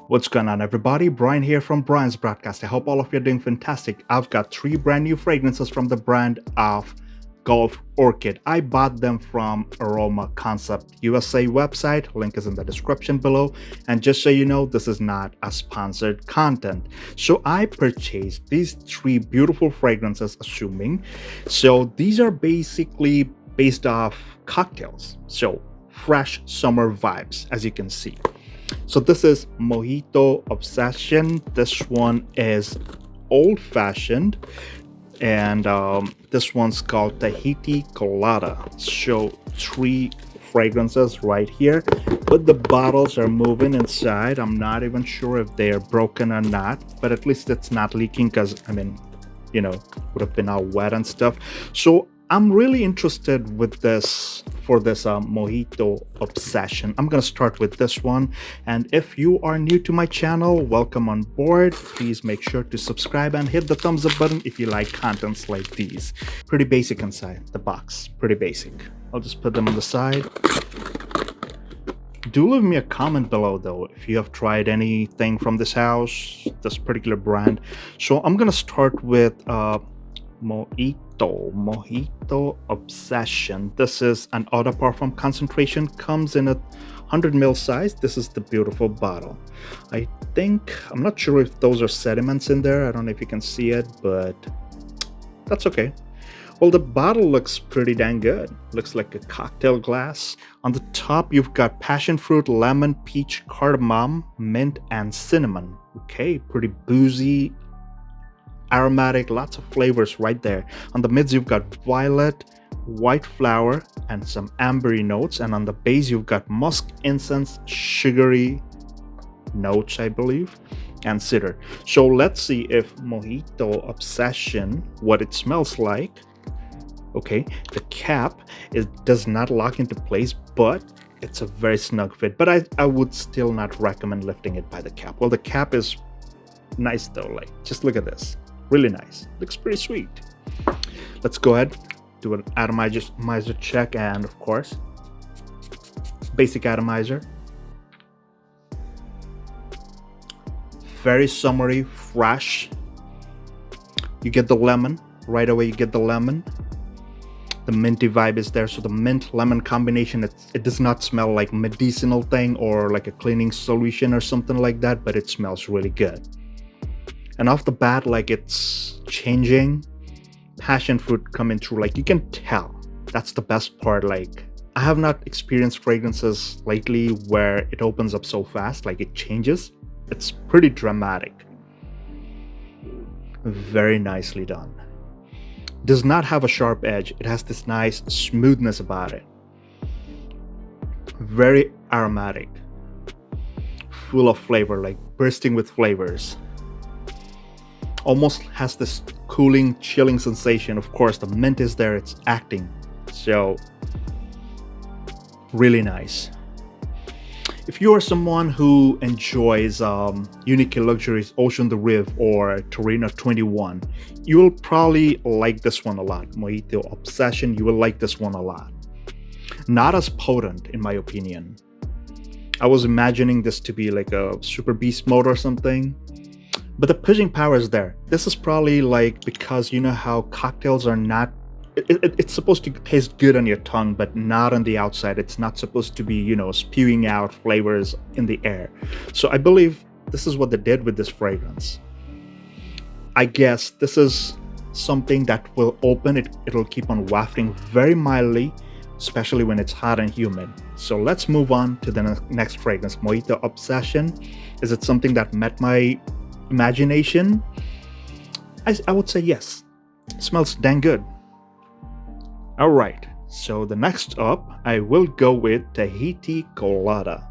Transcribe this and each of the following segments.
What's going on, everybody? Brian here from Brian's Broadcast. I hope all of you are doing fantastic. I've got 3 brand new fragrances from the brand of Gulf Orchid. I bought them from Aroma Concept USA website. Link is in the description below. And just so you know, this is not a sponsored content. So I purchased these 3 beautiful fragrances, assuming. So these are basically based off cocktails. So fresh summer vibes, as you can see. So this is Mojito Obsession. This one is old fashioned, and this one's called Tahiti Colada. So 3 fragrances right here, but the bottles are moving inside. I'm not even sure if they're broken or not, but at least it's not leaking because would have been all wet and stuff. So I'm really interested with this for this Mojito Obsession. I'm gonna start with this one, and if you are new to my channel, welcome on board. Please make sure to subscribe and hit the thumbs up button if you like contents like these. Pretty basic inside the box, pretty basic. I'll just put them on the side. Do leave me a comment below though if you have tried anything from this house, this particular brand. So I'm gonna start with Mojito Obsession. This is an eau de parfum concentration, comes in a 100 ml size. This is the beautiful bottle. I'm not sure if those are sediments in there. I don't know if you can see it, but that's okay. Well, the bottle looks pretty dang good. Looks like a cocktail glass. On the top, you've got passion fruit, lemon, peach, cardamom, mint, and cinnamon. Okay, pretty boozy, aromatic, lots of flavors right there. On the mids, you've got violet, white flower, and some ambery notes. And on the base, you've got musk, incense, sugary notes, I believe, and cedar. So let's see if Mojito Obsession, what it smells like. Okay, the cap does not lock into place, but it's a very snug fit. But I would still not recommend lifting it by the cap. Well, the cap is nice though. Like, just look at this. Really nice. Looks pretty sweet. Let's go ahead, do an atomizer check, and of course, basic atomizer. Very summery, fresh. You get the lemon right away. You get the lemon. The minty vibe is there. So the mint lemon combination, it does not smell like medicinal thing or like a cleaning solution or something like that, but it smells really good. And off the bat, like, it's changing. Passion fruit coming through, like, you can tell. That's the best part. Like, I have not experienced fragrances lately where it opens up so fast, like it changes. It's pretty dramatic. Very nicely done. Does not have a sharp edge. It has this nice smoothness about it. Very aromatic. Full of flavor, like bursting with flavors. Almost has this cooling, chilling sensation. Of course, the mint is there, it's acting. So, really nice. If you are someone who enjoys Unique Luxuries Ocean the Rive or Torino 21, you will probably like this one a lot. Mojito Obsession, you will like this one a lot. Not as potent, in my opinion. I was imagining this to be like a super beast mode or something. But the pushing power is there. This is probably like, because you know how cocktails are not, it's supposed to taste good on your tongue, but not on the outside. It's not supposed to be, spewing out flavors in the air. So I believe this is what they did with this fragrance. I guess this is something that will open, it'll keep on wafting very mildly, especially when it's hot and humid. So let's move on to the next fragrance, Mojito Obsession. Is it something that met my imagination? I would say yes. It smells dang good. All right, so the next up, I will go with Tahiti Colada.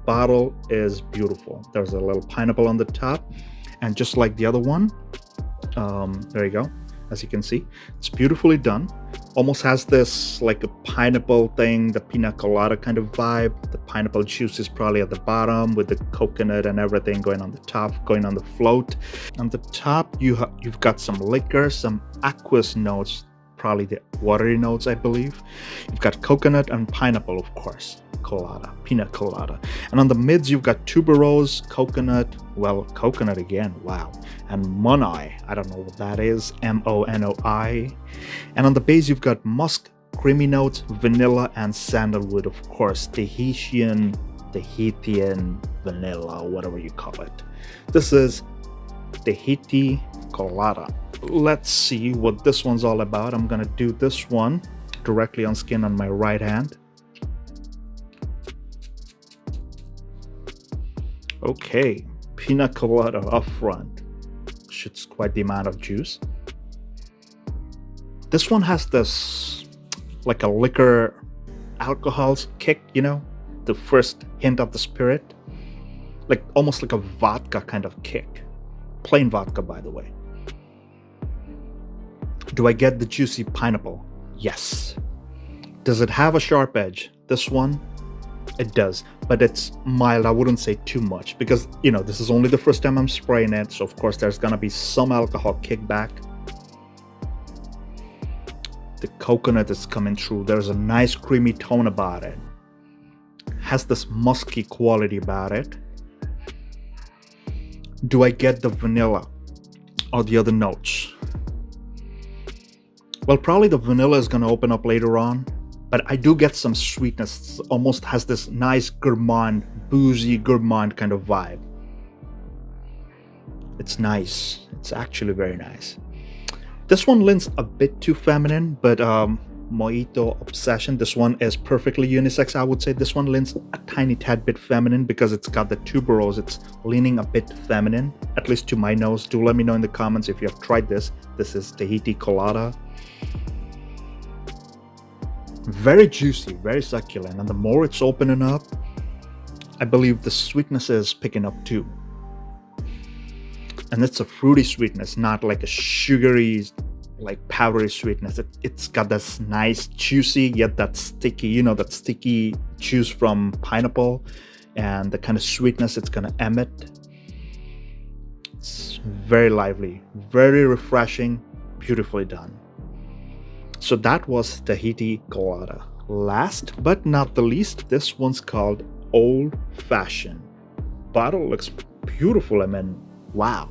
Bottle is beautiful. There's a little pineapple on the top, and just like the other one, there you go. As you can see, it's beautifully done. Almost has this like a pineapple thing, the pina colada kind of vibe. The pineapple juice is probably at the bottom with the coconut and everything going on the top, going on the float. On the top, you've got some liquor, some aqueous notes. probably the watery notes, I believe. You've got coconut and pineapple, of course. Colada, pina colada. And on the mids, you've got tuberose, coconut, well, coconut again, wow. And monoi, I don't know what that is, monoi. And on the base, you've got musk, creamy notes, vanilla, and sandalwood, of course. Tahitian vanilla, whatever you call it. This is Tahiti Colada. Let's see what this one's all about. I'm gonna do this one directly on skin on my right hand. Okay, pina colada up front. Shit's quite the amount of juice. This one has this like a liquor alcohol's kick, you know, the first hint of the spirit, like almost like a vodka kind of kick. Plain vodka, by the way. Do I get the juicy pineapple? Yes. Does it have a sharp edge? This one, it does, but it's mild. I wouldn't say too much because, you know, this is only the first time I'm spraying it, so of course there's gonna be some alcohol kickback. The coconut is coming through. There's a nice creamy tone about it. Has this musky quality about it. Do I get the vanilla or the other notes? Well, probably the vanilla is gonna open up later on, but I do get some sweetness. It almost has this nice gourmand, boozy gourmand kind of vibe. It's nice. It's actually very nice. This one leans a bit too feminine, but Mojito Obsession, this one is perfectly unisex. I would say this one leans a tiny tad bit feminine because it's got the tuberose. It's leaning a bit feminine, at least to my nose. Do let me know in the comments if you have tried this. This is Tahiti Colada. Very juicy, very succulent, and the more it's opening up, I believe the sweetness is picking up too. And it's a fruity sweetness, not like a sugary, like powdery sweetness. It's got this nice juicy, yet that sticky, you know, that sticky juice from pineapple and the kind of sweetness it's gonna emit. It's very lively, very refreshing, beautifully done. So that was Tahiti Colada. Last but not the least, this one's called Old Fashioned. Bottle looks beautiful. I mean, wow.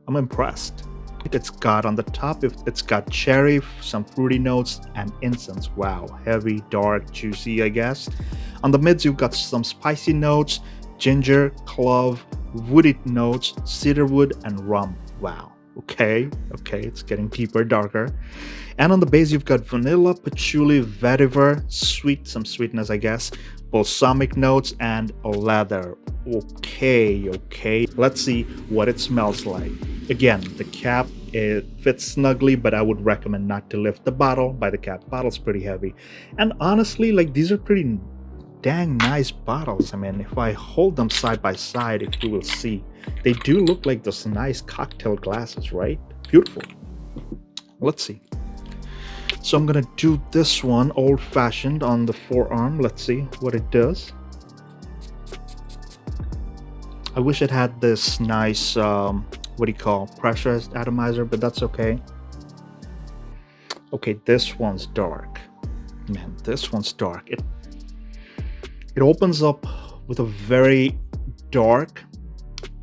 I'm impressed. It's got on the top, it's got cherry, some fruity notes, and incense. Wow, heavy, dark, juicy, I guess. On the mids, you've got some spicy notes, ginger, clove, woody notes, cedarwood, and rum. Wow. Okay, it's getting deeper, darker. And on the base, you've got vanilla, patchouli, vetiver, some sweetness, I guess, balsamic notes, and leather. Okay. Let's see what it smells like. Again, the cap, it fits snugly, but I would recommend not to lift the bottle by the cap. Bottle's pretty heavy. And honestly, like, these are pretty dang nice bottles. I mean, if I hold them side by side, if you will see, they do look like those nice cocktail glasses, right? Beautiful. Let's see. So I'm gonna do this one Old Fashioned on the forearm. Let's see what it does. I wish it had this nice what do you call, pressurized atomizer, but that's okay. Okay, this one's dark. Man, this one's dark. It opens up with a very dark,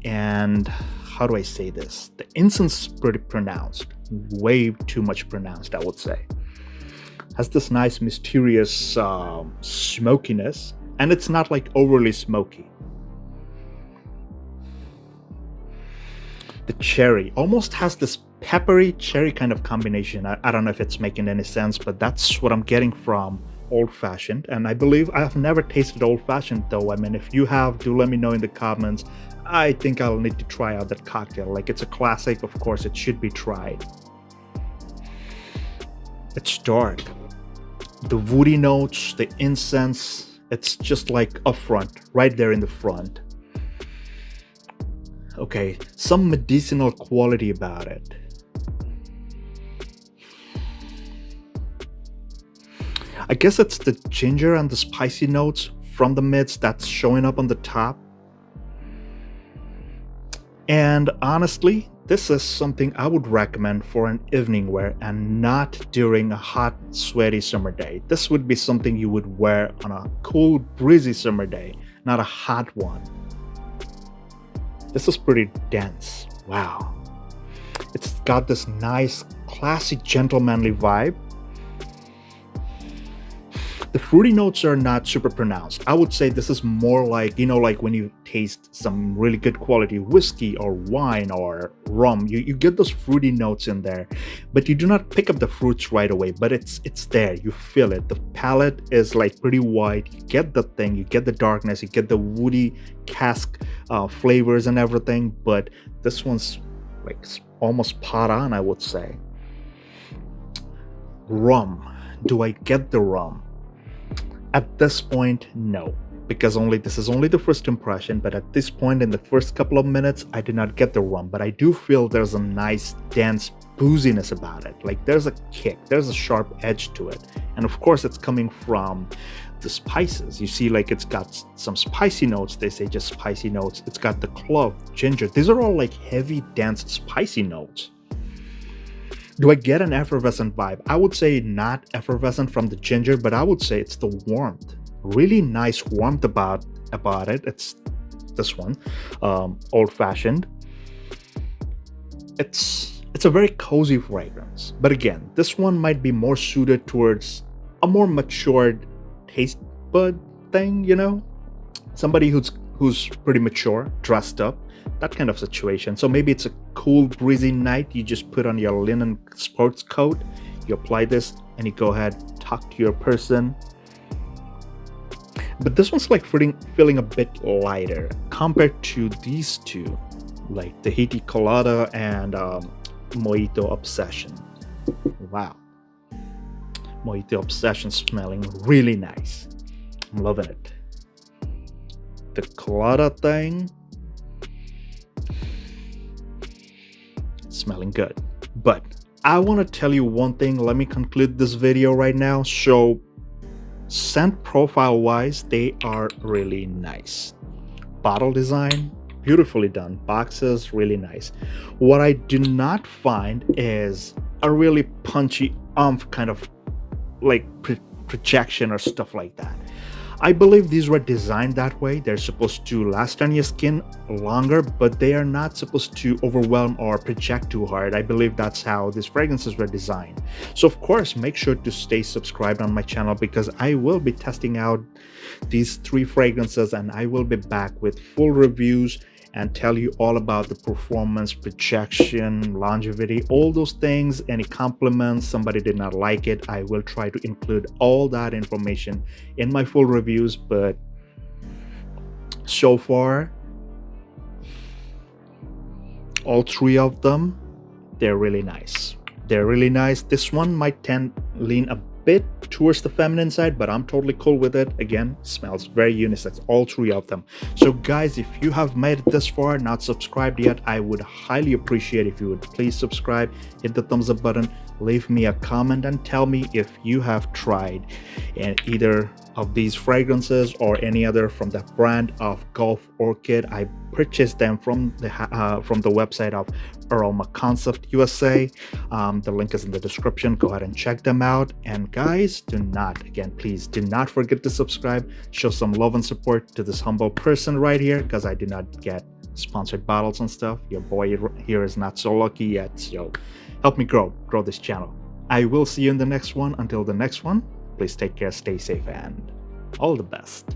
and how do I say this? The incense is pretty pronounced, way too much pronounced, I would say. Has this nice mysterious smokiness, and it's not like overly smoky. The cherry almost has this peppery cherry kind of combination. I don't know if it's making any sense, but that's what I'm getting from Old Fashioned. And I believe I have never tasted Old Fashioned though. I mean, if you have, do let me know in the comments. I think I'll need to try out that cocktail. Like, it's a classic, of course, it should be tried. It's dark. The woody notes, the incense, it's just like up front, right there in the front. Okay, some medicinal quality about it. I guess it's the ginger and the spicy notes from the mids that's showing up on the top. And honestly, This is something I would recommend for an evening wear and not during a hot, sweaty summer day. This would be something you would wear on a cool, breezy summer day, not a hot one. This is pretty dense. Wow. It's got this nice, classic, gentlemanly vibe. The fruity notes are not super pronounced. I would say this is more like, like when you taste some really good quality whiskey or wine or rum, you get those fruity notes in there, but you do not pick up the fruits right away, but it's there. You feel it. The palate is like pretty white. You get the thing, you get the darkness, you get the woody cask flavors and everything, but this one's like almost spot on, I would say. Rum. Do I get the rum? At this point, no, because this is only the first impression, but at this point in the first couple of minutes, I did not get the rum, but I do feel there's a nice, dense booziness about it. Like there's a kick, there's a sharp edge to it. And of course, it's coming from the spices. You see, like it's got some spicy notes. They say just spicy notes. It's got the clove, ginger. These are all like heavy, dense, spicy notes. Do I get an effervescent vibe? I would say not effervescent from the ginger, but I would say it's the warmth. Really nice warmth about it. It's this one, old-fashioned. It's a very cozy fragrance. But again, this one might be more suited towards a more matured taste bud thing, Somebody who's pretty mature, dressed up, that kind of situation. So maybe it's a cool, breezy night. You just put on your linen sports coat, you apply this, and you go ahead, talk to your person. But this one's like feeling a bit lighter compared to these two, like Tahiti Colada and Mojito Obsession. Wow. Mojito Obsession smelling really nice. I'm loving it. The Colada thing, smelling good. But I want to tell you one thing. Let me conclude this video right now. So scent profile wise, they are really nice. Bottle design, beautifully done. Boxes, really nice. What I do not find is a really punchy kind of like projection or stuff like that. I believe these were designed that way. They're supposed to last on your skin longer, but they are not supposed to overwhelm or project too hard. I believe that's how these fragrances were designed. So of course, make sure to stay subscribed on my channel because I will be testing out these 3 fragrances and I will be back with full reviews and tell you all about the performance, projection, longevity, all those things. Any compliments, somebody did not like it, I will try to include all that information in my full reviews. But so far, all 3 of them, they're really nice. They're really nice. This one might lean a bit towards the feminine side, but I'm totally cool with it. Again, smells very unisex, all 3 of them. So guys, if you have made it this far, not subscribed yet, I would highly appreciate if you would please subscribe, hit the thumbs up button, leave me a comment and tell me if you have tried either of these fragrances or any other from the brand of Gulf Orchid. I purchased them from the website of Aroma Concept USA. The link is in the description. Go ahead and check them out. And guys, please do not forget to subscribe. Show some love and support to this humble person right here, because I do not get sponsored bottles and stuff. Your boy here is not so lucky yet. So help me grow this channel. I will see you in the next one. Until the next one, please take care, stay safe, and all the best.